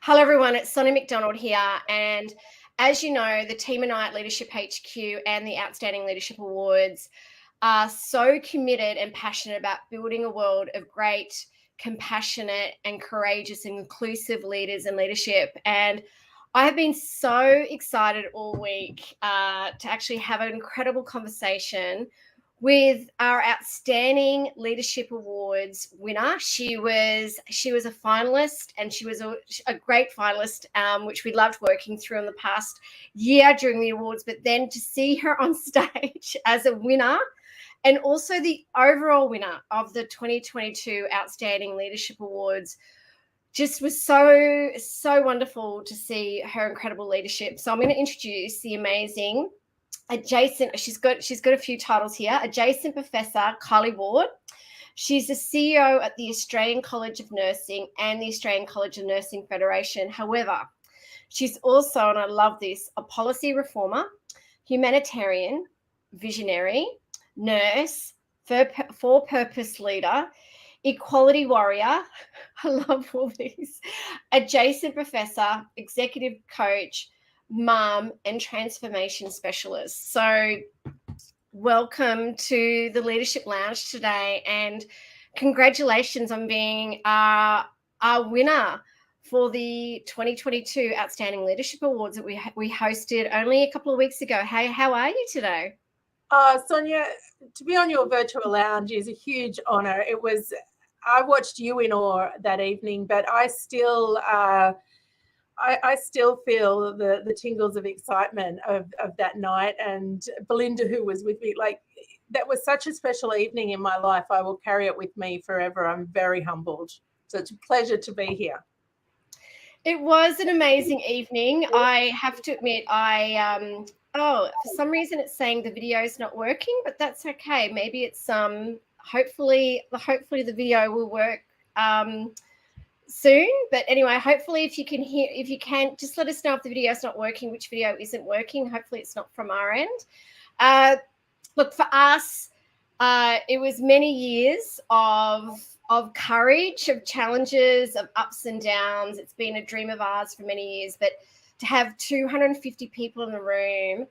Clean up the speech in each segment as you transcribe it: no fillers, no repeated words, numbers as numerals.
Hello, everyone. It's Sonny McDonald here. And as you know, the team and I at Leadership HQ and the Outstanding Leadership Awards are so committed and passionate about building a world of great, compassionate, and courageous and inclusive leaders and leadership. And I have been so excited all week to actually have an incredible conversation with our Outstanding Leadership Awards winner. She was a finalist, and she was a great finalist, which we loved working through in the past year during the awards. But then to see her on stage as a winner, and also the overall winner of the 2022 Outstanding Leadership Awards, just was so wonderful to see her incredible leadership. So I'm going to introduce the amazing adjacent, she's got a few titles here. Adjacent Professor Kylie Ward. She's the CEO at the Australian College of Nursing and the Australian College of Nursing Federation. However, she's also, and I love this, a policy reformer, humanitarian, visionary, nurse, for-purpose leader, equality warrior. I love all these. Adjacent professor, executive coach, mum, and transformation specialist. So welcome to the Leadership Lounge today, and congratulations on being our winner for the 2022 Outstanding Leadership Awards that we hosted only a couple of weeks ago. Hey, how are you today? Sonia, to be on your virtual lounge is a huge honor. I watched you in awe that evening, but I still feel the tingles of excitement of that night. And Belinda, who was with me, that was such a special evening in my life. I will carry it with me forever. I'm very humbled. So it's a pleasure to be here. It was an amazing evening. I have to admit, for some reason it's saying the video is not working, but that's okay. Maybe it's hopefully the video will work soon. But anyway, hopefully if you can just let us know if the video is not working, which video isn't working. Hopefully it's not from our end. Look, for us, it was many years of courage, of challenges, of ups and downs. It's been a dream of ours for many years, but to have 250 people in the room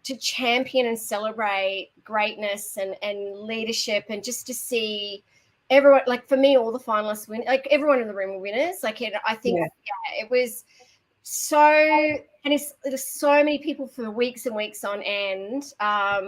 to champion and celebrate greatness and leadership, and just to see everyone, like for me, all the finalists win, like everyone in the room were winners. I think it was so, and there's so many people for weeks and weeks on end.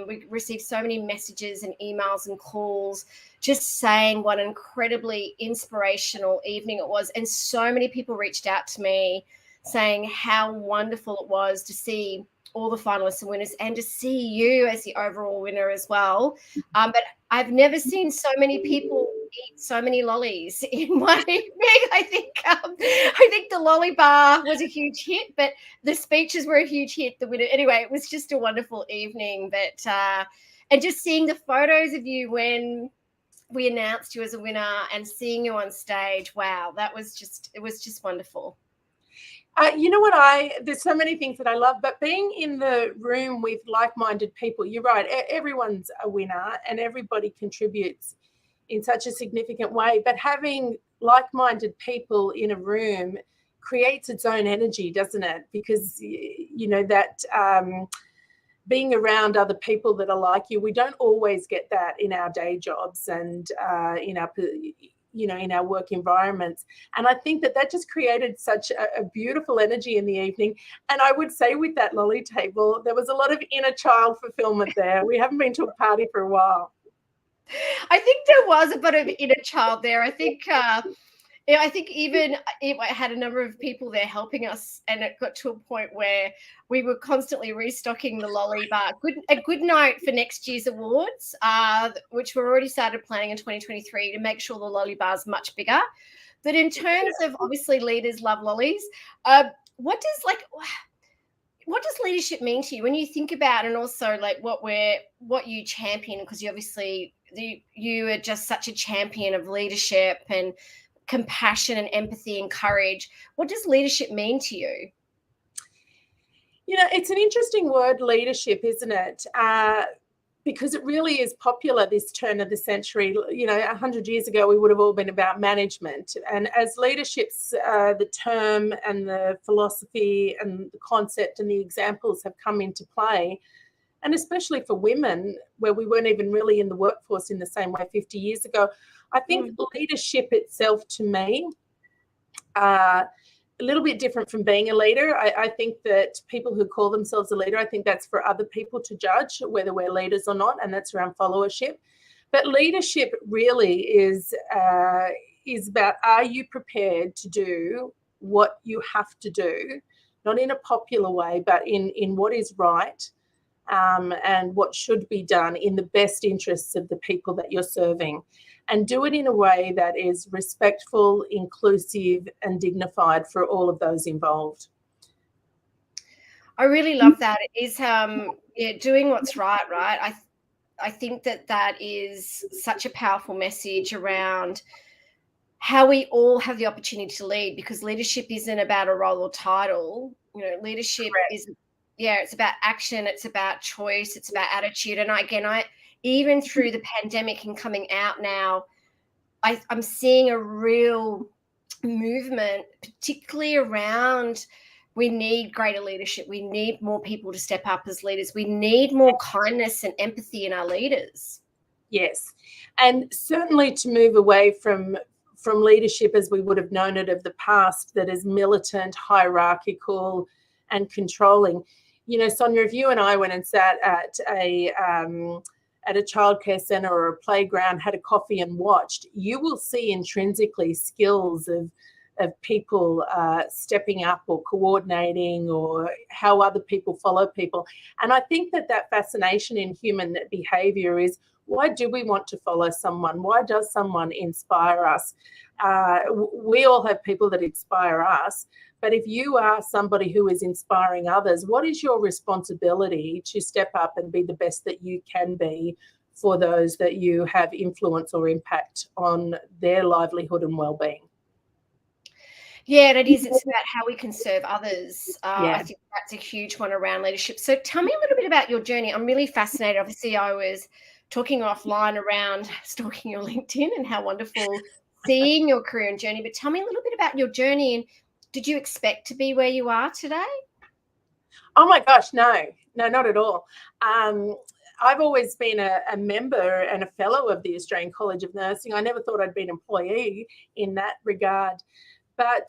We received so many messages and emails and calls just saying what an incredibly inspirational evening it was. And so many people reached out to me saying how wonderful it was to see all the finalists and winners, and to see you as the overall winner as well. But I've never seen so many people eat so many lollies in one evening. I think the lolly bar was a huge hit, but the speeches were a huge hit. The winner, anyway, it was just a wonderful evening. But and just seeing the photos of you when we announced you as a winner and seeing you on stage, wow, it was just wonderful. You know what, there's so many things that I love, but being in the room with like-minded people, you're right, everyone's a winner and everybody contributes in such a significant way, but having like-minded people in a room creates its own energy, doesn't it? Because, you know, that being around other people that are like you, we don't always get that in our day jobs and in our work environments. And I think that just created such a beautiful energy in the evening. And I would say with that lolly table, there was a lot of inner child fulfillment there. We haven't been to a party for a while. I think there was a bit of inner child there. I think even it had a number of people there helping us, and it got to a point where we were constantly restocking the lolly bar. A good note for next year's awards, which we're already started planning in 2023 to make sure the lolly bar is much bigger. But in terms of, obviously, leaders love lollies. What does leadership mean to you when you think about, and also like what you champion? Because you are just such a champion of leadership and compassion and empathy and courage. What does leadership mean to you? You know, it's an interesting word, leadership, isn't it? because it really is popular this turn of the century. 100 years ago, we would have all been about management. And as leadership's, the term and the philosophy and the concept and the examples have come into play, and especially for women, where we weren't even really in the workforce in the same way 50 years ago, I think leadership itself, to me, a little bit different from being a leader. I think that people who call themselves a leader, I think that's for other people to judge whether we're leaders or not, and that's around followership. But leadership really is about, are you prepared to do what you have to do, not in a popular way, but in what is right, and what should be done in the best interests of the people that you're serving. And do it in a way that is respectful, inclusive, and dignified for all of those involved. I really love that. It is doing what's right. I think that is such a powerful message around how we all have the opportunity to lead, because leadership isn't about a role or title. Leadership is, it's about action, it's about choice, it's about attitude. And I even through the pandemic and coming out now, I'm seeing a real movement, particularly around, we need greater leadership. We need more people to step up as leaders. We need more kindness and empathy in our leaders. Yes. And certainly to move away from leadership as we would have known it of the past, that is militant, hierarchical, and controlling. Sonia, if you and I went and sat at a childcare centre or a playground, had a coffee and watched, you will see intrinsically skills of people stepping up or coordinating, or how other people follow people. And I think that fascination in human behaviour is, why do we want to follow someone? Why does someone inspire us? We all have people that inspire us. But if you are somebody who is inspiring others, what is your responsibility to step up and be the best that you can be for those that you have influence or impact on their livelihood and well-being? Yeah, and it is. It's about how we can serve others. I think that's a huge one around leadership. So tell me a little bit about your journey. I'm really fascinated. Obviously, I was talking offline around stalking your LinkedIn and how wonderful seeing your career and journey. But tell me a little bit about your journey, and did you expect to be where you are today? Oh my gosh, no, not at all. I've always been a member and a fellow of the Australian College of Nursing. I never thought I'd be an employee in that regard. But,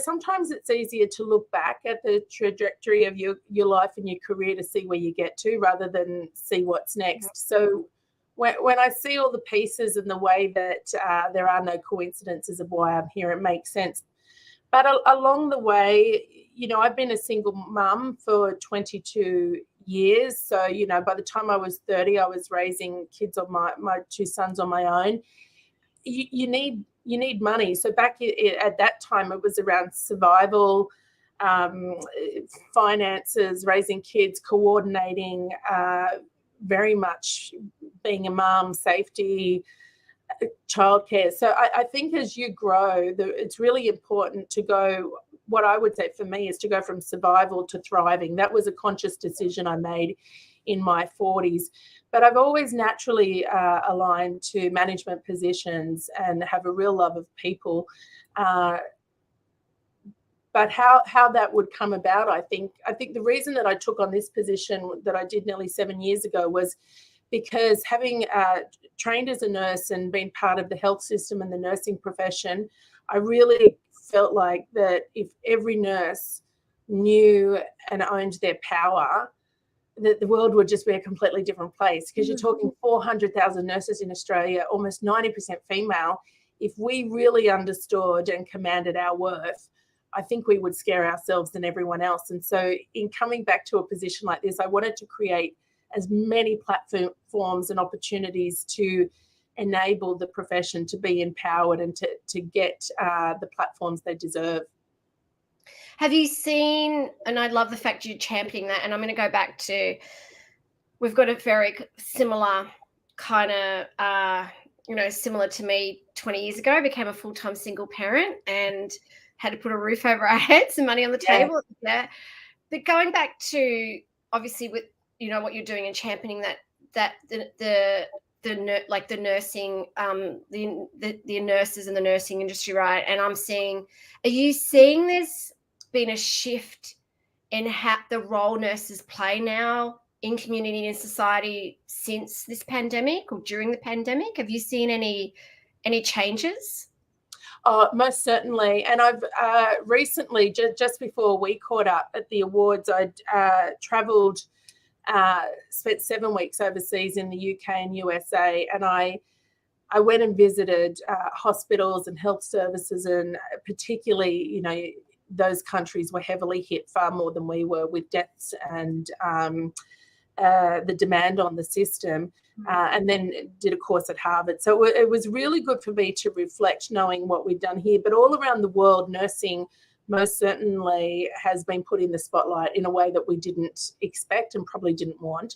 sometimes it's easier to look back at the trajectory of your life and your career to see where you get to, rather than see what's next. So when I see all the pieces and the way that there are no coincidences of why I'm here, it makes sense. But along the way, I've been a single mum for 22 years. So, by the time I was 30, I was raising kids on my two sons on my own. You need money. So back at that time, it was around survival, finances, raising kids, coordinating, very much being a mum, safety, childcare. So I think as you grow, it's really important to go, what I would say for me is to go from survival to thriving. That was a conscious decision I made in my 40s. But I've always naturally aligned to management positions and have a real love of people. But how that would come about, I think the reason that I took on this position that I did nearly 7 years ago was because, having trained as a nurse and been part of the health system and the nursing profession, I really felt like that if every nurse knew and owned their power, that the world would just be a completely different place. Because you're talking 400,000 nurses in Australia, almost 90% female. If we really understood and commanded our worth, I think we would scare ourselves and everyone else. And so in coming back to a position like this, I wanted to create as many platforms and opportunities to enable the profession to be empowered and to get the platforms they deserve. Have you seen, and I love the fact you're championing that, and I'm going to go back to, we've got a very similar kind of, similar to me 20 years ago. I became a full-time single parent and had to put a roof over our heads and money on the table. Yeah. But going back to, obviously, with, what you're doing and championing that the nursing, the nurses in the nursing industry, right? And are you seeing there's been a shift in how the role nurses play now in community and society since this pandemic or during the pandemic? Have you seen any changes? Oh, most certainly. And I've recently, just before we caught up at the awards, I'd travelled, spent 7 weeks overseas in the UK and USA, and I went and visited hospitals and health services, and particularly, those countries were heavily hit far more than we were with deaths and the demand on the system. And then did a course at Harvard. So it was really good for me to reflect, knowing what we've done here. But all around the world, nursing most certainly has been put in the spotlight in a way that we didn't expect and probably didn't want.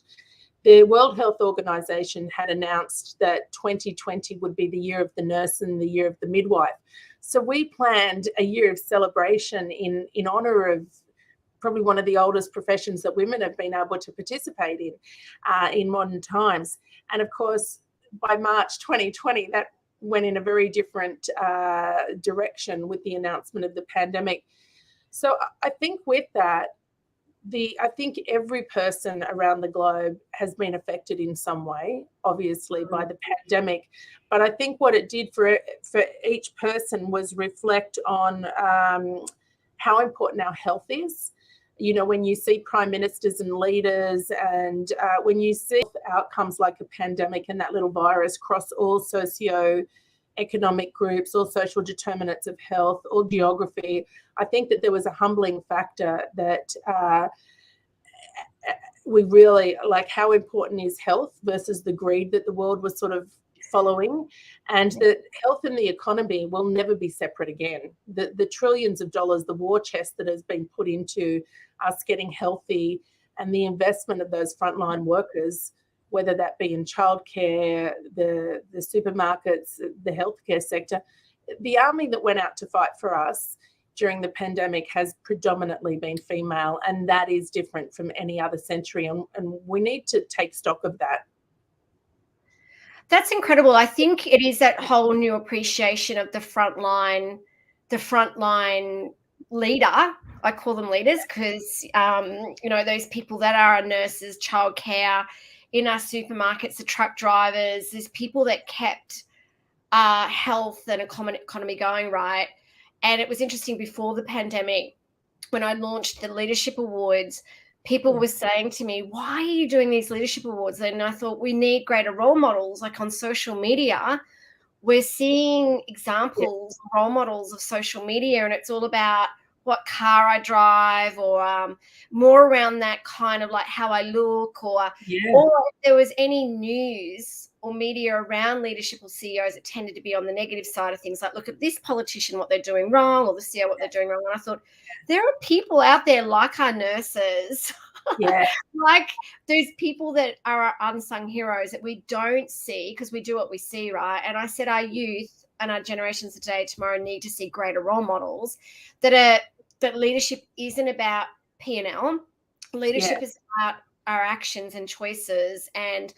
The World Health Organization had announced that 2020 would be the year of the nurse and the year of the midwife. So we planned a year of celebration in honor of probably one of the oldest professions that women have been able to participate in modern times. And of course, by March 2020, that went in a very different direction with the announcement of the pandemic. So I think with that, I think every person around the globe has been affected in some way, obviously, by the pandemic. But I think what it did for each person was reflect on how important our health is. When you see prime ministers and leaders, and when you see outcomes like a pandemic and that little virus cross all socio-economic groups, all social determinants of health, all geography, I think that there was a humbling factor that we really, like, how important is health versus the greed that the world was sort of following, and that health and the economy will never be separate again. The trillions of dollars, the war chest that has been put into us getting healthy, and the investment of those frontline workers, whether that be in childcare, the supermarkets, the healthcare sector. The army that went out to fight for us during the pandemic has predominantly been female, and that is different from any other century, and we need to take stock of that. That's incredible. I think it is that whole new appreciation of the frontline leader. I call them leaders because, those people that are our nurses, childcare, in our supermarkets, the truck drivers, there's people that kept health and economy going, right? And it was interesting, before the pandemic, when I launched the Leadership Awards, people were saying to me, why are you doing these leadership awards? And I thought, we need greater role models. Like on social media, we're seeing examples, role models of social media, and it's all about what car I drive, or more around that kind of like how I look, or if there was any news or media around leadership or CEOs, it tended to be on the negative side of things, like, look at this politician, what they're doing wrong, or the CEO, what they're doing wrong. And I thought, there are people out there like our nurses, like those people that are our unsung heroes that we don't see because we do what we see, right? And I said, our youth and our generations of today, tomorrow, need to see greater role models that leadership isn't about P&L. Leadership is about our actions and choices, and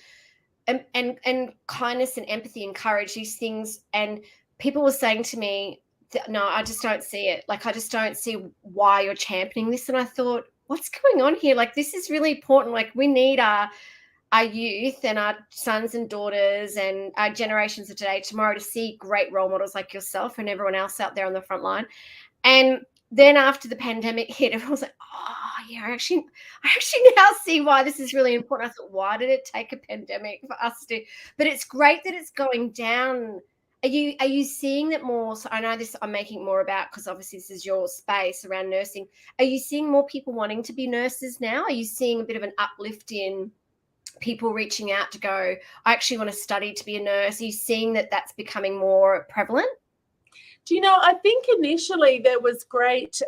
kindness and empathy and courage, these things. And people were saying to me, no, I just don't see it. Like, I just don't see why you're championing this. And I thought, what's going on here? Like, this is really important. Like, we need our youth and our sons and daughters and our generations of today, tomorrow, to see great role models like yourself and everyone else out there on the front line. And then after the pandemic hit, everyone was like, oh, yeah, I actually now see why this is really important. I thought, why did it take a pandemic for us to? But it's great that it's going down. Are you seeing that more? So I know this, I'm making more about, because obviously this is your space around nursing. Are you seeing more people wanting to be nurses now? Are you seeing a bit of an uplift in people reaching out to go, I actually want to study to be a nurse? Are you seeing that that's becoming more prevalent? Do you know, I think initially there was great,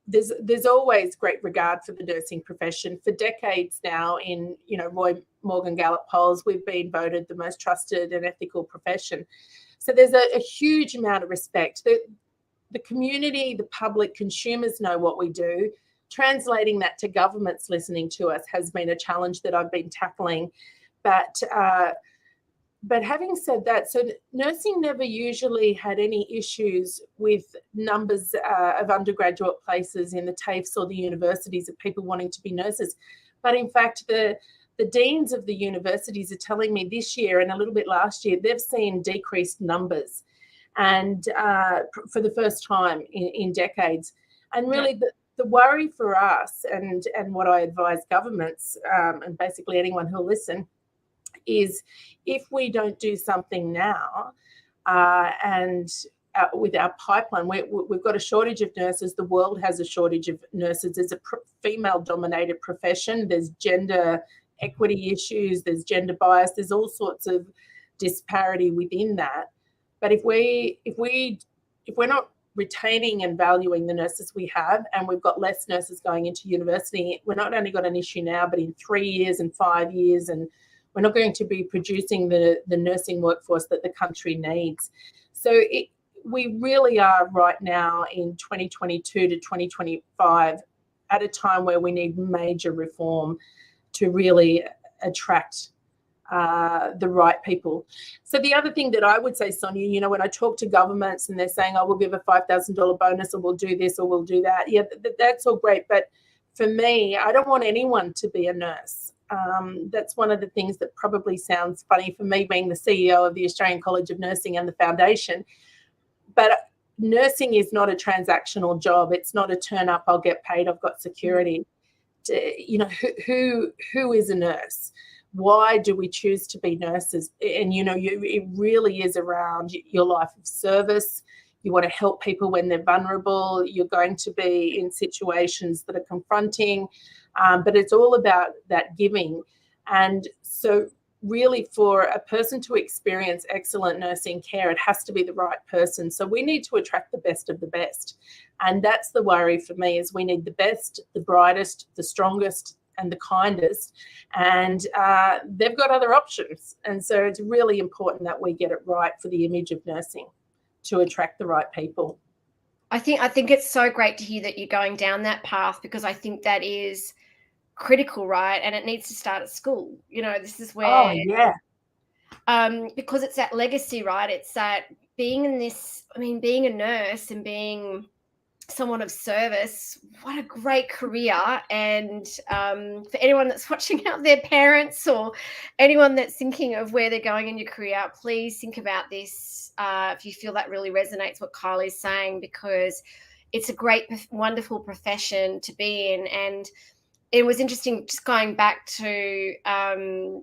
there's always great regard for the nursing profession. For decades now, in Roy Morgan Gallup polls, we've been voted the most trusted and ethical profession. So there's a huge amount of respect. The community, the public, consumers know what we do. translating that to governments listening to us has been a challenge that I've been tackling. But having said that, so nursing never usually had any issues with numbers of undergraduate places in the TAFEs or the universities of people wanting to be nurses. But in fact, the deans of the universities are telling me this year and a little bit last year, they've seen decreased numbers, and for the first time in decades. And really the worry for us, and what I advise governments and basically anyone who'll listen, is if we don't do something now and with our pipeline, we've got a shortage of nurses. The world has a shortage of nurses. It's a female-dominated profession. There's gender equity issues. There's gender bias. There's all sorts of disparity within that. But if we're not retaining and valuing the nurses we have, and we've got less nurses going into university, we're not only got an issue now, but in 3 years and 5 years, and we're not going to be producing the nursing workforce that the country needs. So we really are right now in 2022 to 2025 at a time where we need major reform to really attract the right people. So the other thing that I would say, Sonia, when I talk to governments and they're saying, oh, we'll give a $5,000 bonus, or we'll do this, or we'll do that. Yeah, that's all great. But for me, I don't want anyone to be a nurse. That's one of the things that probably sounds funny for me, being the CEO of the Australian College of Nursing and the foundation. But nursing is not a transactional job. It's not a turn up, I'll get paid, I've got security. Who is a nurse? Why do we choose to be nurses? And, it really is around your life of service. You want to help people when they're vulnerable. You're going to be in situations that are confronting, but it's all about that giving. And so really, for a person to experience excellent nursing care, it has to be the right person. So we need to attract the best of the best. And that's the worry for me, is we need the best, the brightest, the strongest, and the kindest. And they've got other options. And so it's really important that we get it right for the image of nursing to attract the right people. I think it's so great to hear that you're going down that path, because I think that is critical, right? And it needs to start at school. This is where, because it's that legacy, right? It's that being a nurse and being someone of service, what a great career. And for anyone that's watching out, their parents or anyone that's thinking of where they're going in your career, please think about this if you feel that really resonates what Kylie's saying, because it's a great, wonderful profession to be in. And it was interesting, just going back to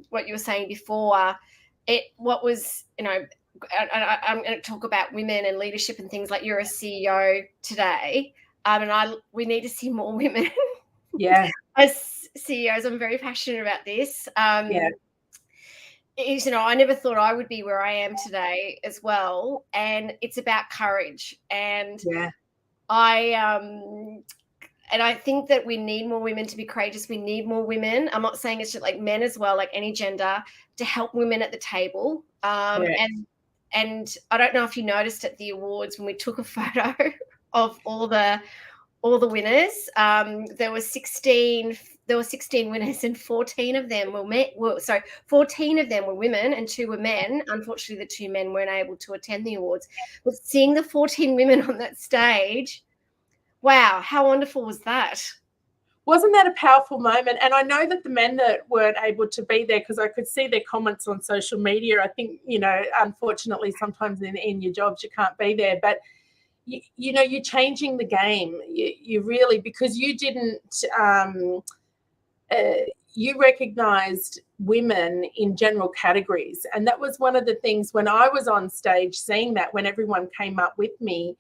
what you were saying before, I'm going to talk about women and leadership and things. Like, you're a CEO today, and we need to see more women. Yeah. As CEOs, I'm very passionate about this. I never thought I would be where I am today as well, and it's about courage. And I think that we need more women to be courageous. We need more women. I'm not saying it's just like men as well, like any gender, to help women at the table. And I don't know if you noticed at the awards when we took a photo of all the winners. There were 16 winners, and 14 of them were 14 of them were women and 2 were men. Unfortunately, the 2 men weren't able to attend the awards. But seeing the 14 women on that stage, wow, how wonderful was that? Wasn't that a powerful moment? And I know that the men that weren't able to be there, because I could see their comments on social media, I think, unfortunately, sometimes in your jobs you can't be there, but you're changing the game. You really, because you didn't, you recognised women in general categories. And that was one of the things when I was on stage seeing that, when everyone came up with me,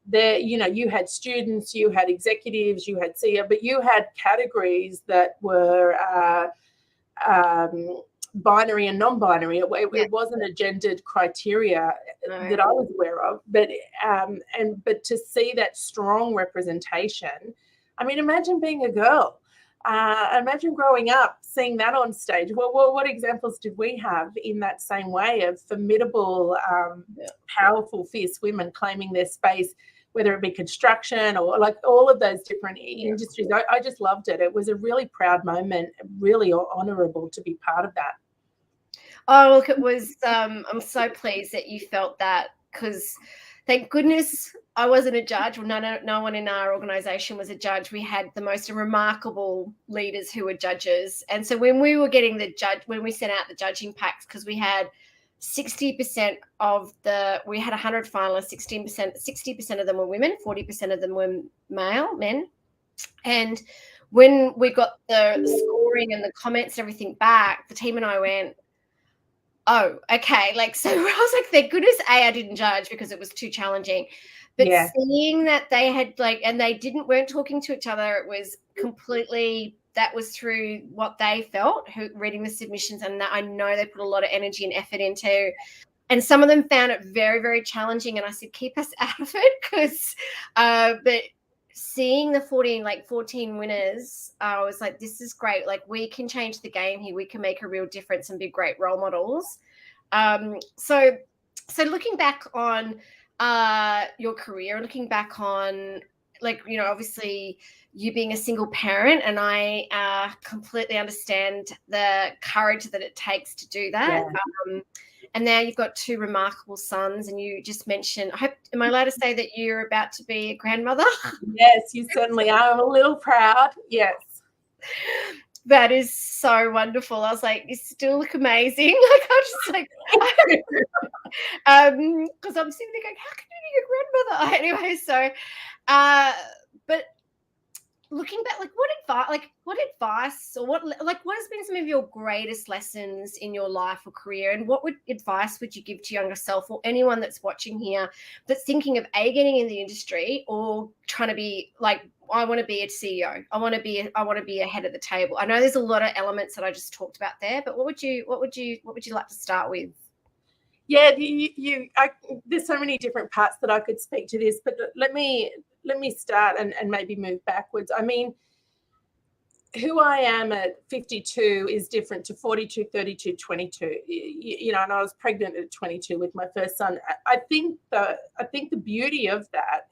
there, you had students, you had executives, you had CEO, but you had categories that were binary and non-binary. It wasn't a gendered criteria that I was aware of, but to see that strong representation, I mean, imagine being a girl. Imagine growing up, seeing that on stage. Well, what examples did we have in that same way of formidable, powerful, fierce women claiming their space, whether it be construction or like all of those different industries. I just loved it. It was a really proud moment, really honourable to be part of that. Oh, look, it was, I'm so pleased that you felt that, because thank goodness I wasn't a judge. Well, no one in our organisation was a judge. We had the most remarkable leaders who were judges. And so when we were getting when we sent out the judging packs, because we had 60% we had 100 finalists, 60% of them were women, 40% of them were men. And when we got the scoring and the comments and everything back, the team and I went, oh, okay. Like, so I was like, thank goodness, I didn't judge because it was too challenging. But seeing that they had and they weren't talking to each other, it was completely, that was through what they felt, reading the submissions. And I know they put a lot of energy and effort into, and some of them found it very, very challenging. And I said, keep us out of it, because, but seeing the 14 winners, I was like, this is great. Like, we can change the game here. We can make a real difference and be great role models. So looking back on your career, looking back on, like, you know, obviously you being a single parent, and I completely understand the courage that it takes to do that. Yeah. And now you've got 2 remarkable sons, and you just mentioned, am I allowed to say that you're about to be a grandmother? Yes, you certainly are. I'm a little proud. Yes. That is so wonderful. I was like, you still look amazing. Like, I'm just like, because I'm sitting there going, how can you be a grandmother? Anyway, so, but looking back, like, what advice, or what has been some of your greatest lessons in your life or career, and what advice would you give to younger self, or anyone that's watching here that's thinking of getting in the industry, or trying to be like, I want to be a CEO, I want to be ahead of the table? I know there's a lot of elements that I just talked about there, but what would you like to start with? Yeah, there's so many different parts that I could speak to this, but let me start and maybe move backwards. I mean, who I am at 52 is different to 42, 32, 22. You know, and I was pregnant at 22 with my first son. I think the beauty of that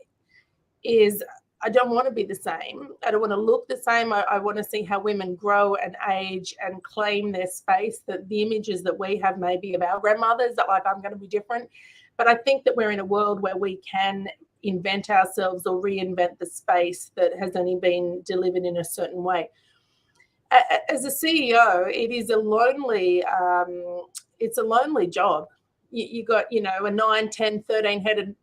is, I don't want to be the same. I don't want to look the same. I want to see how women grow and age and claim their space, that the images that we have maybe of our grandmothers, that like, I'm going to be different. But I think that we're in a world where we can invent ourselves or reinvent the space that has only been delivered in a certain way. As a CEO, it is a lonely job. You got, you know, a 9, 10, 13-headed,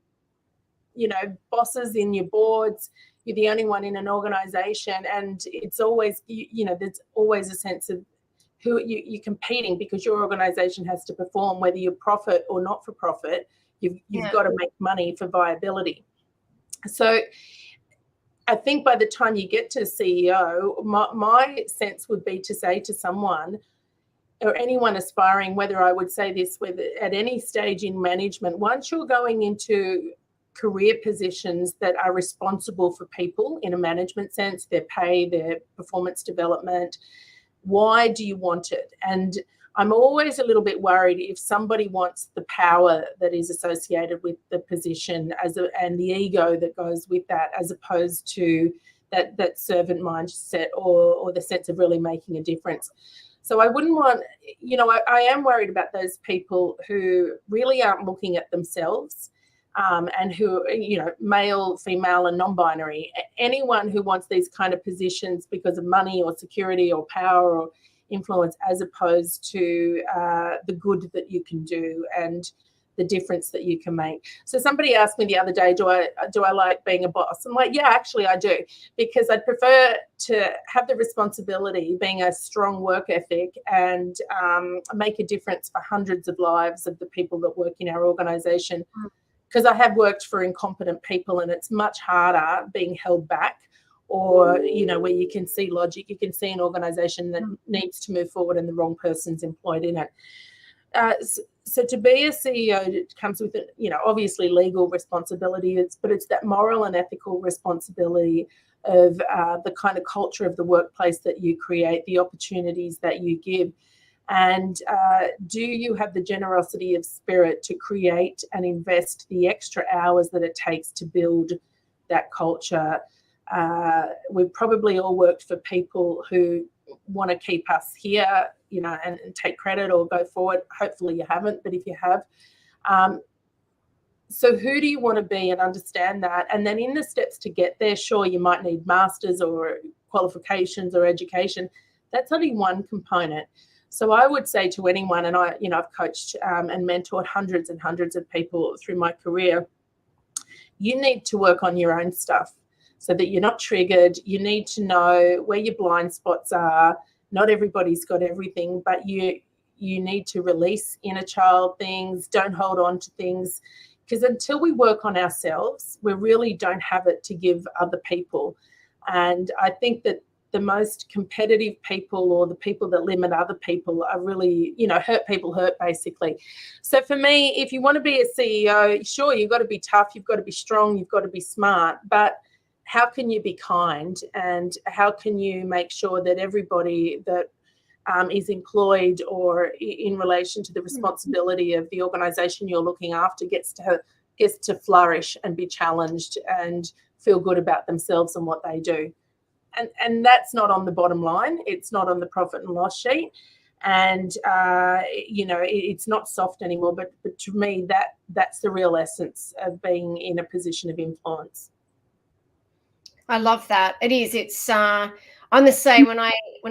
you know, bosses in your boards. You're the only one in an organization, and it's always, you know, there's always a sense of who you're competing, because your organization has to perform, whether you're profit or not for profit. You've got to make money for viability. So I think by the time you get to CEO, my sense would be to say to someone, or anyone aspiring, whether I would say this with at any stage in management, once you're going into career positions that are responsible for people in a management sense, their pay, their performance development, why do you want it? And I'm always a little bit worried if somebody wants the power that is associated with the position and the ego that goes with that, as opposed to that servant mindset or the sense of really making a difference. So I wouldn't want, you know, I am worried about those people who really aren't looking at themselves, and who, you know, male, female, and non-binary. Anyone who wants these kind of positions because of money or security or power or influence, as opposed to the good that you can do and the difference that you can make. So somebody asked me the other day, do I like being a boss? I'm like, yeah, actually I do, because I'd prefer to have the responsibility, being a strong work ethic, and make a difference for hundreds of lives of the people that work in our organization. Because I have worked for incompetent people, and it's much harder being held back, or, you know, where you can see logic, you can see an organization that needs to move forward and the wrong person's employed in it. So to be a CEO, it comes with, you know, obviously legal responsibility, but it's that moral and ethical responsibility of the kind of culture of the workplace that you create, the opportunities that you give. And do you have the generosity of spirit to create and invest the extra hours that it takes to build that culture? We've probably all worked for people who want to keep us here, you know, and take credit or go forward. Hopefully you haven't, but if you have, so who do you want to be, and understand that? And then in the steps to get there, sure, you might need masters or qualifications or education. That's only one component. So I would say to anyone, and I've coached and mentored hundreds and hundreds of people through my career, you need to work on your own stuff so that you're not triggered. You need to know where your blind spots are. Not everybody's got everything, but you need to release inner child things. Don't hold on to things, because until we work on ourselves, we really don't have it to give other people. And I think that the most competitive people, or the people that limit other people, are really, hurt people hurt, basically. So for me, if you want to be a CEO, sure, you've got to be tough, you've got to be strong, you've got to be smart, but how can you be kind, and how can you make sure that everybody that is employed or in relation to the responsibility of the organisation you're looking after gets to flourish and be challenged and feel good about themselves and what they do? And that's not on the bottom line. It's not on the profit and loss sheet. And, it's not soft anymore. But to me, that's the real essence of being in a position of influence. I love that. It is. It's I'm the same. When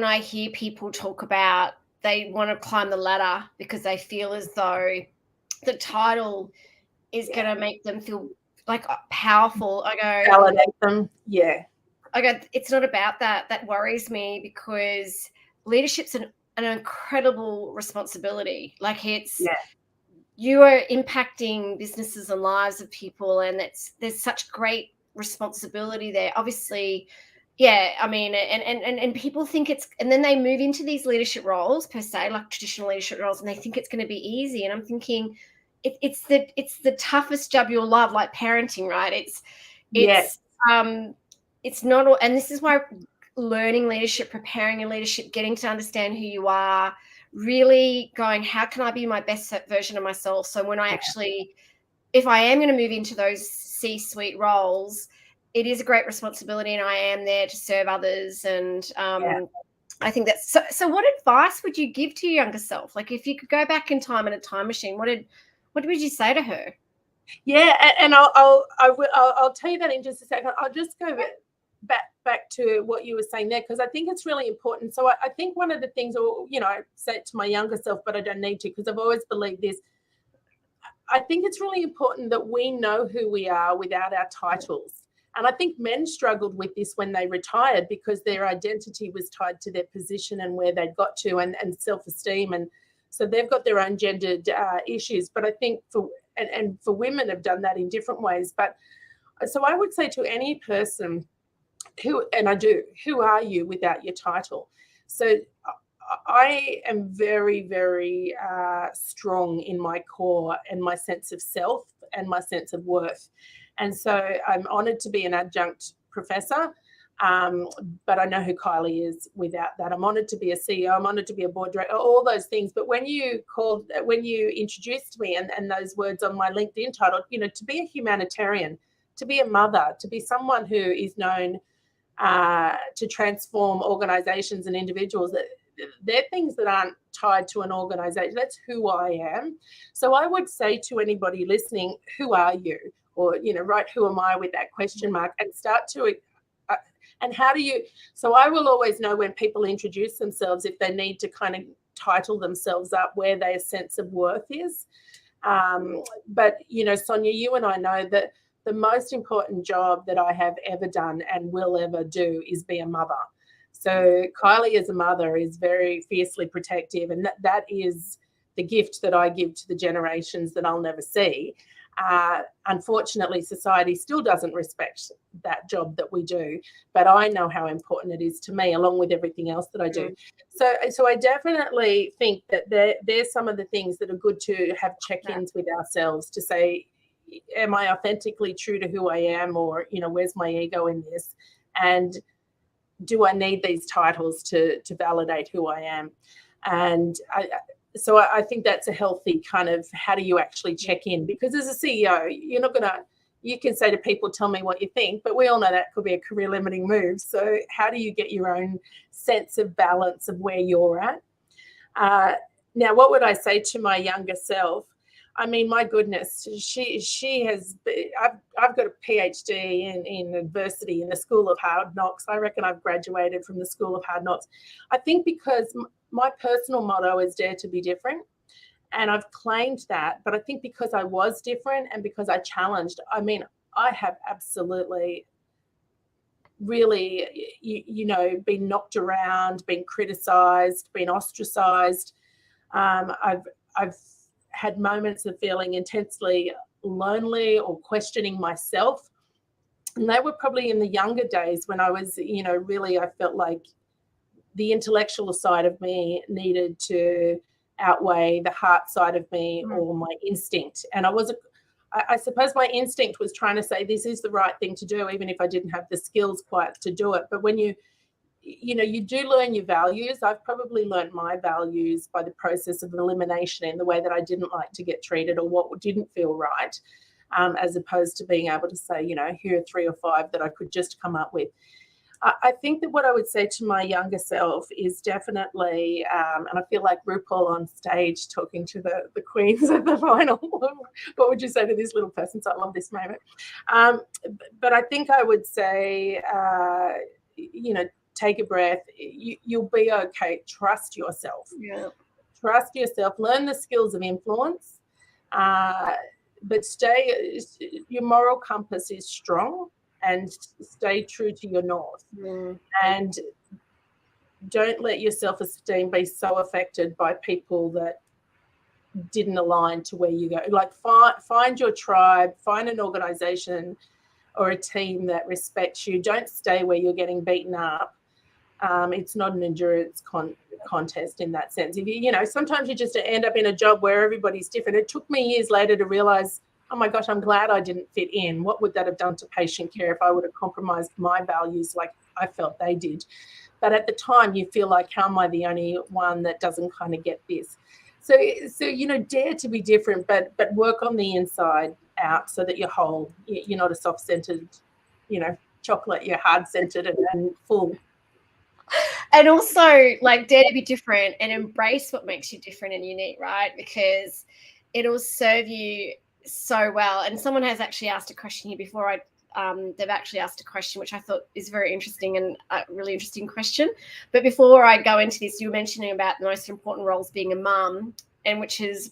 I hear people talk about they want to climb the ladder because they feel as though the title is going to make them feel like powerful, I go, validate them. Yeah. I go, it's not about that. That worries me, because leadership's an incredible responsibility. Like, you are impacting businesses and lives of people, and there's such great responsibility there. Obviously, yeah, I mean, and people think and then they move into these leadership roles per se, like traditional leadership roles, and they think it's going to be easy. And I'm thinking, it's the toughest job you'll love, like parenting, right? It's not all, and this is why learning leadership, preparing your leadership, getting to understand who you are, really going, how can I be my best version of myself? So when I actually, if I am going to move into those C-suite roles, it is a great responsibility, and I am there to serve others. And I think that's so. What advice would you give to your younger self? Like, if you could go back in time in a time machine, what would you say to her? Yeah, and I'll tell you that in just a second. I'll just go back to what you were saying there, because I think it's really important. So I think one of the things, I say it to my younger self, but I don't need to, because I've always believed this. I think it's really important that we know who we are without our titles. And I think men struggled with this when they retired, because their identity was tied to their position and where they'd got to, and self-esteem. And so they've got their own gendered issues. But I think for women have done that in different ways. But so I would say to any person who are you without your title? So I am very, very strong in my core and my sense of self and my sense of worth. And so I'm honoured to be an adjunct professor, but I know who Kylie is without that. I'm honoured to be a CEO. I'm honoured to be a board director, all those things. But when you introduced me and those words on my LinkedIn title, to be a humanitarian, to be a mother, to be someone who is known to transform organisations and individuals, they're things that aren't tied to an organisation. That's who I am. So I would say to anybody listening, who are you? Or, write who am I with that question mark, and start to, and how do you, so I will always know when people introduce themselves, if they need to kind of title themselves up, where their sense of worth is. But, Sonia, you and I know that the most important job that I have ever done and will ever do is be a mother. So Kylie as a mother is very fiercely protective, and that is the gift that I give to the generations that I'll never see. Unfortunately, society still doesn't respect that job that we do, but I know how important it is to me, along with everything else that I do. So I definitely think that there's some of the things that are good to have check-ins with ourselves, to say, am I authentically true to who I am, or, where's my ego in this? And do I need these titles to validate who I am? And so I think that's a healthy kind of, how do you actually check in? Because as a CEO, you're not going to, you can say to people, tell me what you think, but we all know that could be a career limiting move. So how do you get your own sense of balance of where you're at? Now, what would I say to my younger self? I mean, my goodness, she has, I've got a PhD in adversity in the School of Hard Knocks. I reckon I've graduated from the School of Hard Knocks. I think because my personal motto is dare to be different. And I've claimed that, but I think because I was different and because I challenged, I mean, I have absolutely really, been knocked around, been criticized, been ostracized. I've had moments of feeling intensely lonely or questioning myself. And they were probably in the younger days when I was, really, I felt like the intellectual side of me needed to outweigh the heart side of me or my instinct. And I suppose my instinct was trying to say this is the right thing to do, even if I didn't have the skills quite to do it. But when you do learn your values. I've probably learned my values by the process of elimination in the way that I didn't like to get treated or what didn't feel right, as opposed to being able to say, here are 3 or 5 that I could just come up with. I think that what I would say to my younger self is definitely, and I feel like RuPaul on stage talking to the queens at the final. What would you say to this little person? So I love this moment. But I think I would say, take a breath. You'll be okay. Trust yourself. Yeah. Trust yourself. Learn the skills of influence. But your moral compass is strong. And stay true to your north. And don't let your self-esteem be so affected by people that didn't align to where you go. Like find your tribe, find an organization or a team that respects you. Don't stay where you're getting beaten up. It's not an endurance contest in that sense. If sometimes you just end up in a job where everybody's different. It took me years later to realize, oh my gosh, I'm glad I didn't fit in. What would that have done to patient care if I would have compromised my values like I felt they did? But at the time, you feel like, how am I the only one that doesn't kind of get this? So dare to be different, but work on the inside out so that you're whole. You're not a soft-centered, chocolate. You're hard-centered and full. And also, dare to be different and embrace what makes you different and unique, right? Because it'll serve you so well. And someone has actually asked a question here before. They've actually asked a question which I thought is very interesting and a really interesting question. But before I go into this, you were mentioning about the most important roles being a mum, and which is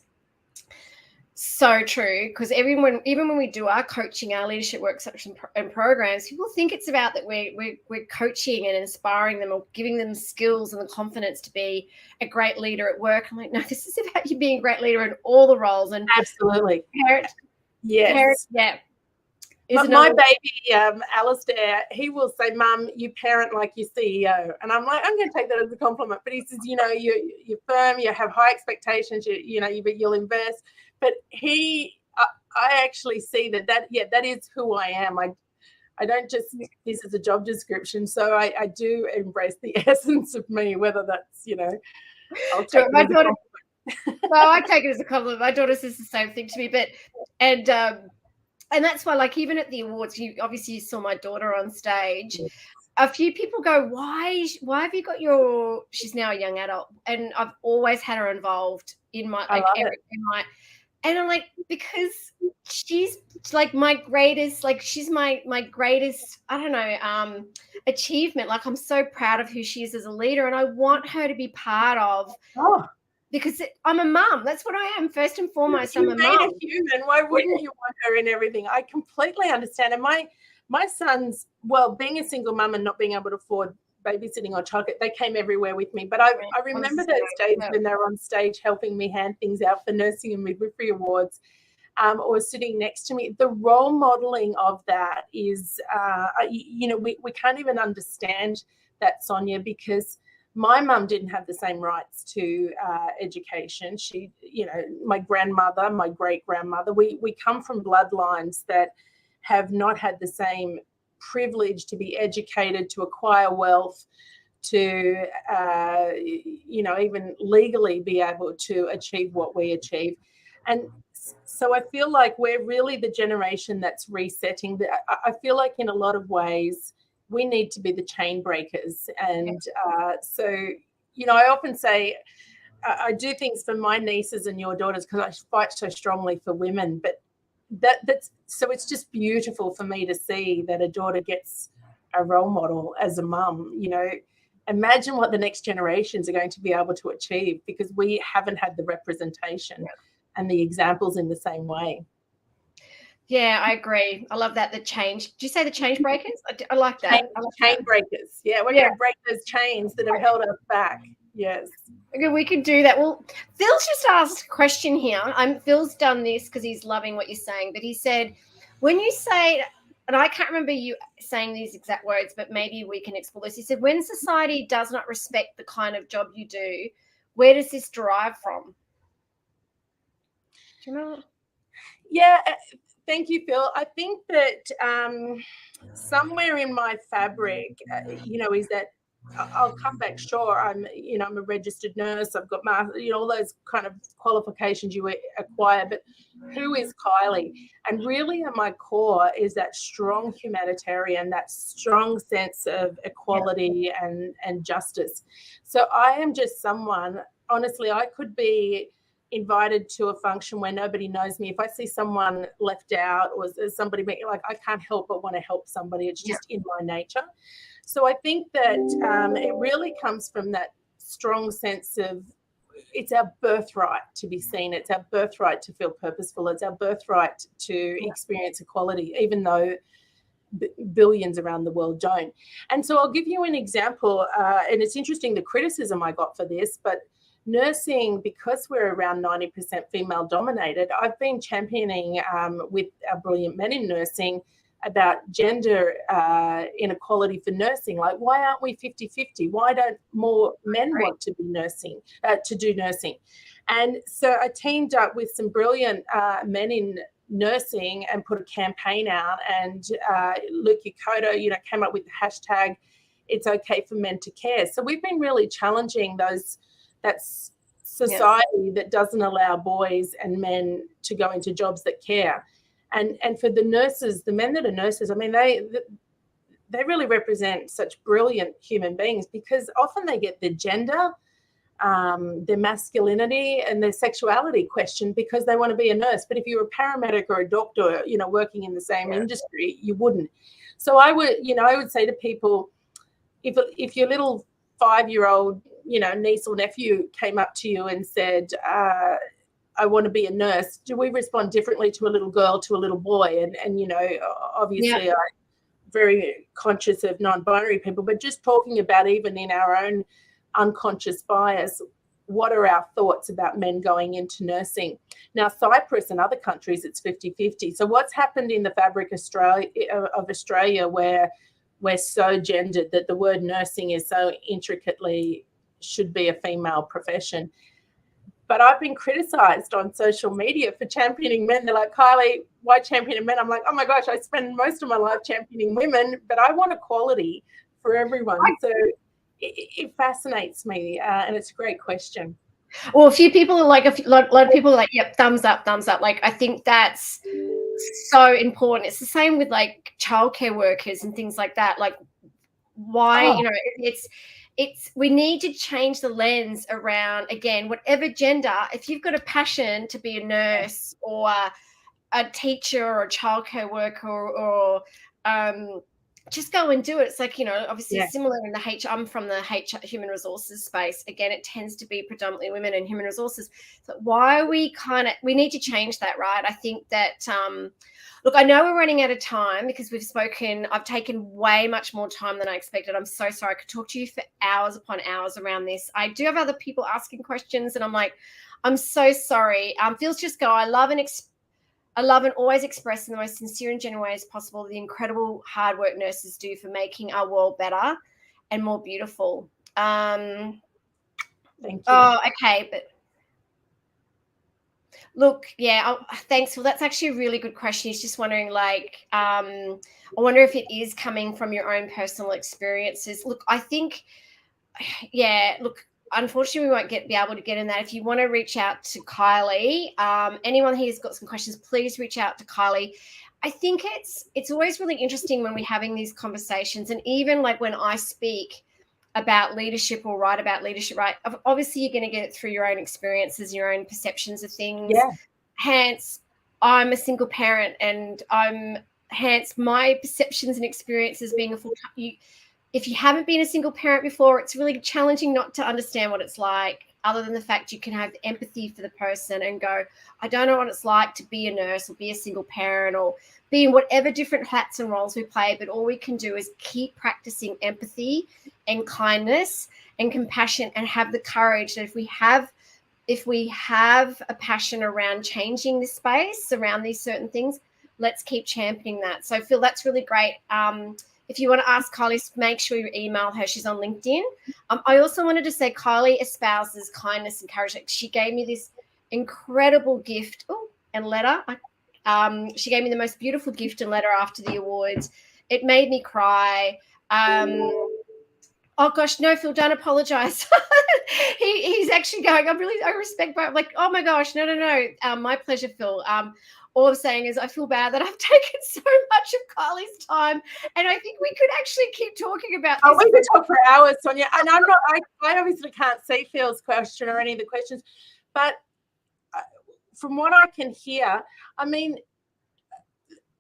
so true, because even when we do our coaching, our leadership workshops and programs, people think it's about that we're coaching and inspiring them or giving them skills and the confidence to be a great leader at work. I'm like, no, this is about you being a great leader in all the roles. And absolutely, parent, yeah. My baby, Alistair, he will say, Mum, you parent like your CEO. And I'm like, I'm going to take that as a compliment. But he says, you're firm, you have high expectations, you'll invest. But I actually see that is who I am. I don't just, this is a job description. So I do embrace the essence of me, whether that's, I'll take it as a compliment. Well, I take it as a compliment. My daughter says the same thing to me. And that's why, even at the awards, you saw my daughter on stage. Yes. A few people go, why have you got she's now a young adult, and I've always had her involved in my, and I'm like, because she's my greatest, she's my greatest, I don't know, achievement. I'm so proud of who she is as a leader, and I want her to be part of. Because I'm a mum. That's what I am. First and foremost, I'm a mum. A human. Why wouldn't you want her in everything? I completely understand. And my sons, being a single mum and not being able to afford babysitting or childcare, they came everywhere with me. But I remember those days when they were on stage helping me hand things out for nursing and midwifery awards, or sitting next to me. The role modeling of that is, we can't even understand that, Sonia, because my mum didn't have the same rights to education. She, my grandmother, my great-grandmother, we come from bloodlines that have not had the same privilege to be educated, to acquire wealth, to, even legally be able to achieve what we achieve. And so I feel like we're really the generation that's resetting. I feel like in a lot of ways we need to be the chain breakers. And I often say I do things for my nieces and your daughters because I fight so strongly for women. But that's so it's just beautiful for me to see that a daughter gets a role model as a mum. Imagine what the next generations are going to be able to achieve, because we haven't had the representation and the examples in the same way. Yeah, I agree. I love that. The change. Did you say the change breakers? I like that. Chain breakers. Yeah, we're going to break those chains that have held us back. Yes. Okay, we could do that. Well, Phil's just asked a question here. Phil's done this because he's loving what you're saying, but he said, when you say, and I can't remember you saying these exact words, but maybe we can explore this. He said, when society does not respect the kind of job you do, where does this derive from? Do you know? Yeah, thank you, Phil. I think that somewhere in my fabric, is that I'll come back. Sure, I'm a registered nurse. I've got all those kind of qualifications you acquire. But who is Kylie? And really, at my core, is that strong humanitarian, that strong sense of equality and justice. So I am just someone. Honestly, I could be invited to a function where nobody knows me. If I see someone left out or somebody I can't help but want to help somebody. It's just in my nature. So I think that it really comes from that strong sense of it's our birthright to be seen. It's our birthright to feel purposeful. It's our birthright to experience equality, even though billions around the world don't. And so I'll give you an example. And it's interesting the criticism I got for this, but nursing, because we're around 90% female dominated, I've been championing with our brilliant men in nursing about gender inequality for nursing. Like, why aren't we 50-50? Why don't more men want to be nursing, to do nursing? And so I teamed up with some brilliant men in nursing and put a campaign out. And Luke Yokota, came up with the hashtag, "It's okay for men to care." So we've been really challenging that society that doesn't allow boys and men to go into jobs that care. And for the nurses, the men that are nurses, I mean, they really represent such brilliant human beings, because often they get their gender, their masculinity and their sexuality questioned because they want to be a nurse. But if you're a paramedic or a doctor, working in the same industry, you wouldn't. So I would say to people, if your little 5-year-old, niece or nephew came up to you and said, I want to be a nurse, do we respond differently to a little girl, to a little boy? And obviously I'm very conscious of non-binary people, but just talking about even in our own unconscious bias, what are our thoughts about men going into nursing? Now, Cyprus and other countries, it's 50-50. So what's happened in the fabric of Australia, where we're so gendered that the word nursing is so intricately should be a female profession. But I've been criticized on social media for championing men. They're like, "Kylie, why champion men?" I'm like, oh my gosh, I spend most of my life championing women, but I want equality for everyone. So it fascinates me, and it's a great question. Well, a few people are like, a lot of people are like, yep, thumbs up, thumbs up. Like, I think that's so important. It's the same with like childcare workers and things like that. Like, why, it's we need to change the lens around, again, whatever gender. If you've got a passion to be a nurse or a teacher or a childcare worker or just go and do it. It's like, obviously similar in the I'm from the human resources space. Again, it tends to be predominantly women in human resources. So why are we need to change that, right? I think that, look, I know we're running out of time because I've taken way much more time than I expected. I'm so sorry. I could talk to you for hours upon hours around this. I do have other people asking questions and I'm like, I'm so sorry. Feels just go. I love and always express in the most sincere and genuine ways possible the incredible hard work nurses do for making our world better and more beautiful. Thank you. Oh, okay. But look, thanks. Well, that's actually a really good question. He's just wondering, like, I wonder if it is coming from your own personal experiences. Look, I think yeah, look, unfortunately, we won't be able to get in that. If you want to reach out to Kylie, anyone here's got some questions, please reach out to Kylie. I think it's always really interesting when we're having these conversations, and even like when I speak about leadership or write about leadership, right? Obviously, you're going to get it through your own experiences, your own perceptions of things. Yeah. Hence, I'm a single parent, and hence my perceptions and experiences being a full-time. If you haven't been a single parent before, it's really challenging not to understand what it's like, other than the fact you can have empathy for the person and go, I don't know what it's like to be a nurse or be a single parent or be in whatever different hats and roles we play. But all we can do is keep practicing empathy and kindness and compassion, and have the courage that if we have a passion around changing this space, around these certain things, let's keep championing that. So Phil, that's really great. If you want to ask Kylie, make sure you email her. She's on LinkedIn. I also wanted to say Kylie espouses kindness and courage. She gave me this incredible gift and letter. She gave me the most beautiful gift and letter after the awards. It made me cry. Oh gosh, no, Phil, don't apologize. He's actually going, I respect, but I'm like, oh my gosh, no. My pleasure, Phil. All I'm saying is I feel bad that I've taken so much of Kylie's time, and I think we could actually keep talking about this. Oh, we could talk for hours, Sonia. And I obviously can't see Phil's question or any of the questions, but from what I can hear, I mean,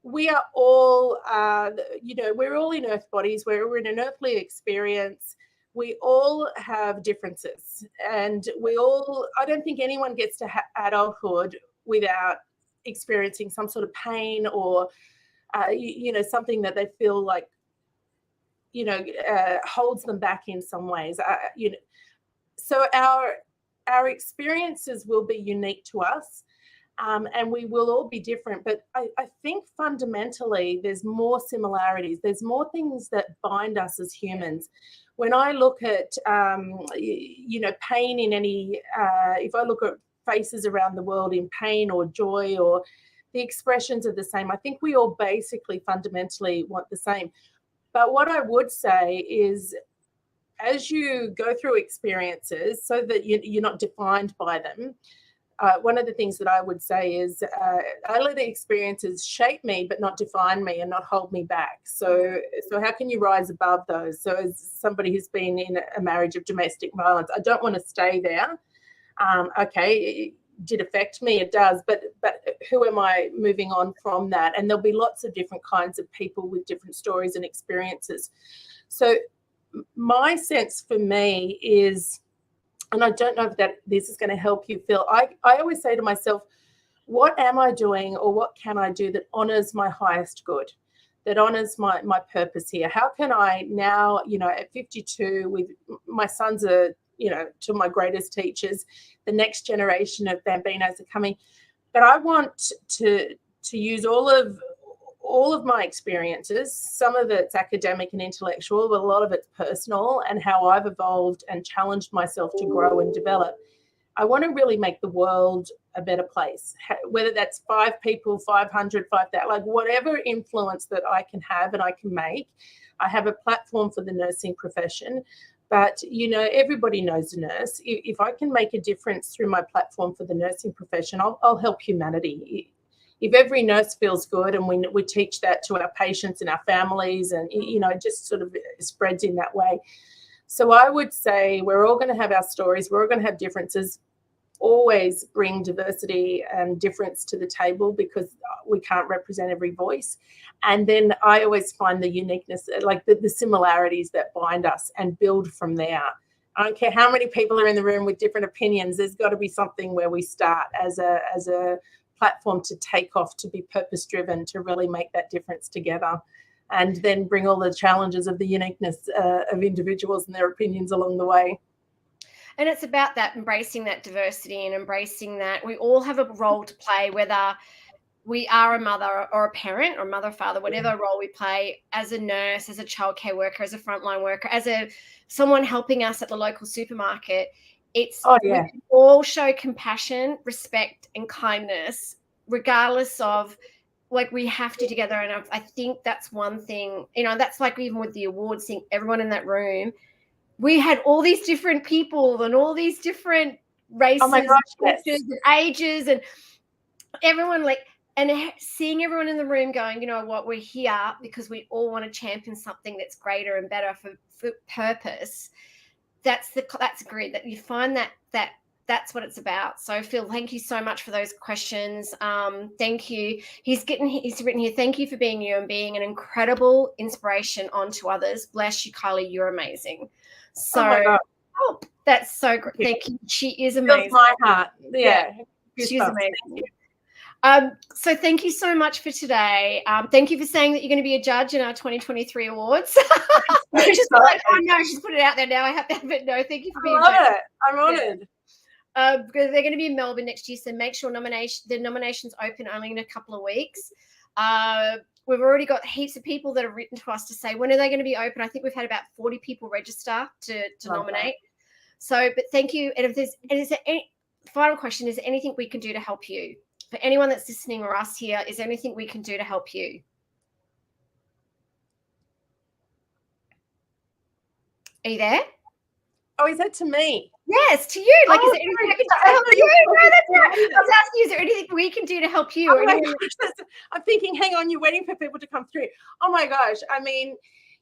we are all, we're all in earth bodies. We're in an earthly experience. We all have differences, and I don't think anyone gets to adulthood without experiencing some sort of pain or, something that they feel like, holds them back in some ways. So our experiences will be unique to us. And we will all be different, but I think fundamentally there's more similarities. There's more things that bind us as humans. When I look at, pain in any, if I look at faces around the world in pain or joy, or the expressions are the same, I think we all basically fundamentally want the same. But what I would say is, as you go through experiences, so that you're not defined by them, one of the things that I would say is I let the experiences shape me, but not define me and not hold me back. So how can you rise above those? So as somebody who's been in a marriage of domestic violence, I don't want to stay there. Okay, it did affect me, it does, but who am I moving on from that? And there'll be lots of different kinds of people with different stories and experiences. So my sense for me is, and I don't know if this is going to help you, Phil, I always say to myself, what am I doing, or what can I do that honors my highest good, that honors my purpose here? How can I now, at 52, with my sons are, to my greatest teachers, the next generation of Bambinos are coming, but I want to use all of my experiences. Some of it's academic and intellectual, but a lot of it's personal, and how I've evolved and challenged myself to grow and develop. I want to really make the world a better place, whether that's 5 people, 500, 5,000, like whatever influence that I can have and I can make. I have a platform for the nursing profession, but, everybody knows a nurse. If I can make a difference through my platform for the nursing profession, I'll help humanity. If every nurse feels good, and we teach that to our patients and our families, and, it just sort of spreads in that way. So I would say we're all going to have our stories. We're all going to have differences. Always bring diversity and difference to the table, because we can't represent every voice. And then I always find the uniqueness, like the similarities that bind us, and build from there. I don't care how many people are in the room with different opinions. There's got to be something where we start as a platform to take off, to be purpose-driven, to really make that difference together, and then bring all the challenges of the uniqueness of individuals and their opinions along the way. And it's about that, embracing that diversity and embracing that we all have a role to play, whether we are a mother or a parent, or mother or father, whatever role we play, as a nurse, as a childcare worker, as a frontline worker, as someone helping us at the local supermarket. We can all show compassion, respect, and kindness, regardless of, like, we have to together. And I think that's one thing, that's like even with the awards thing, everyone in that room we had all these different people and all these different races, Oh my gosh, cultures, yes. and ages, and everyone and seeing everyone in the room going, you know what, we're here because we all want to champion something that's greater and better for purpose. That's great that you find that's what it's about. So Phil, thank you so much for those questions. Thank you. He's written here, thank you for being you and being an incredible inspiration onto others. Bless you, Kylie, you're amazing. So oh my God. That's so great. Thank you. She is Feels amazing. my heart. Yeah. She's amazing. So thank you so much for today. Thank you for saying that you're going to be a judge in our 2023 awards. She's like, oh no, she's put it out there now. I have to have it. No, thank you for being a judge. I'm honoured. Because they're going to be in Melbourne next year, so make sure the nominations open only in a couple of weeks. We've already got heaps of people that have written to us to say when are they going to be open. I think we've had about 40 people register to nominate. So, but thank you. And is there any final question? Is there anything we can do to help you? For anyone that's listening or us here, is there anything we can do to help you? Are you there? Oh, is that to me? Yes, to you. Like, is there anything I can do to help you? No, that's right. I was asking you, is there anything we can do to help you? Oh my gosh, I'm thinking, hang on, you're waiting for people to come through. Oh my gosh. I mean,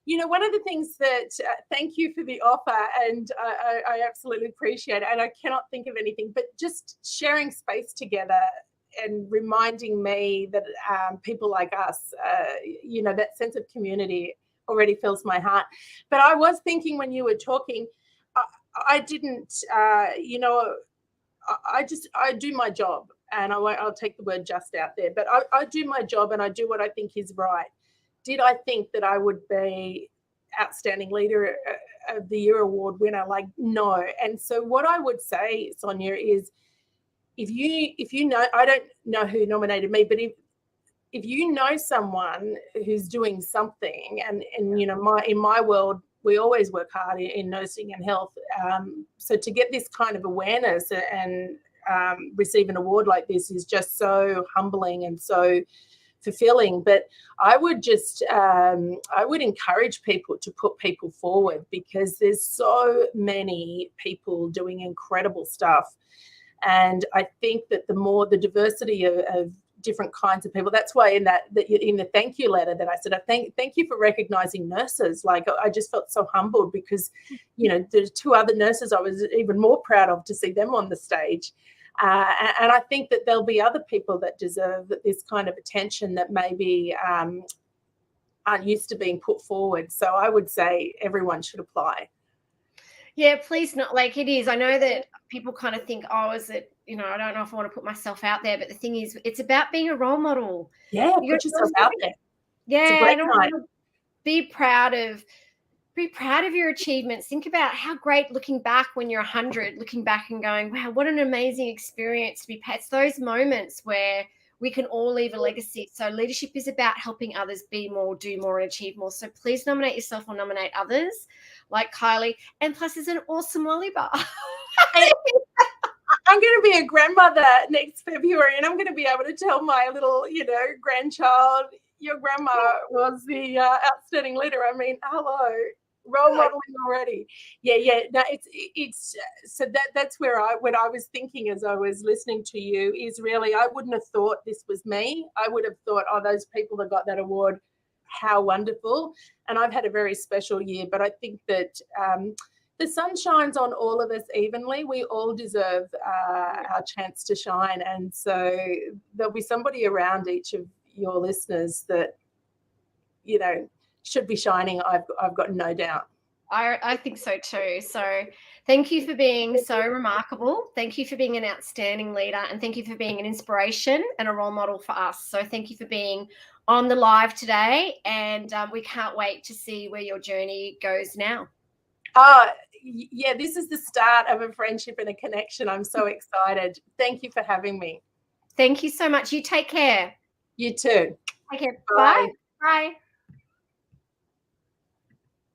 you know, one of the things that, thank you for the offer, and I absolutely appreciate it. And I cannot think of anything, but just sharing space together and reminding me that people like us, you know, that sense of community already fills my heart. But I was thinking when you were talking, I didn't, you know, I do my job, and I'll take the word just out there, but I do my job and I do what I think is right. Did I think that I would be Outstanding Leader of the Year award winner? Like, no. And so what I would say, Sonia, is if you know, I don't know who nominated me, but if you know someone who's doing something, and you know, in my world, we always work hard in nursing and health. So to get this kind of awareness and receive an award like this is just so humbling and so fulfilling. But I would just, I would encourage people to put people forward, because there's so many people doing incredible stuff. And I think that the more the diversity of different kinds of people, that's why in the thank you letter that I said, I thank you for recognizing nurses. Like, I just felt so humbled, because, you know, there's 2 other nurses I was even more proud of to see them on the stage. And I think that there'll be other people that deserve this kind of attention that maybe aren't used to being put forward. So I would say everyone should apply. Yeah, please not. Like, it is. I know that people kind of think, oh, is it, you know, I don't know if I want to put myself out there. But the thing is, it's about being a role model. Yeah, put yourself out there. Yeah, and be proud of your achievements. Think about how great looking back when you're 100, looking back and going, wow, what an amazing experience to be paid. It's those moments where we can all leave a legacy. So leadership is about helping others be more, do more, and achieve more. So please nominate yourself or nominate others like Kylie. And plus, there's an awesome lolly bar. I'm going to be a grandmother next February, and I'm going to be able to tell my little, you know, grandchild, your grandma was the Outstanding Leader. I mean, hello, role modeling already. Yeah. No, it's so that's where when I was thinking as I was listening to you, is really, I wouldn't have thought this was me. I would have thought, oh, those people that got that award, how wonderful. And I've had a very special year, but I think that the sun shines on all of us evenly. We all deserve our chance to shine. And so there'll be somebody around each of your listeners that, you know, should be shining. I've got no doubt. I think so too. So thank you for being so remarkable. Thank you for being an outstanding leader, and thank you for being an inspiration and a role model for us. So thank you for being on the live today, and we can't wait to see where your journey goes now. Yeah, this is the start of a friendship and a connection. I'm so excited. Thank you for having me. Thank you so much. You take care. You too. Take care. Bye. Bye.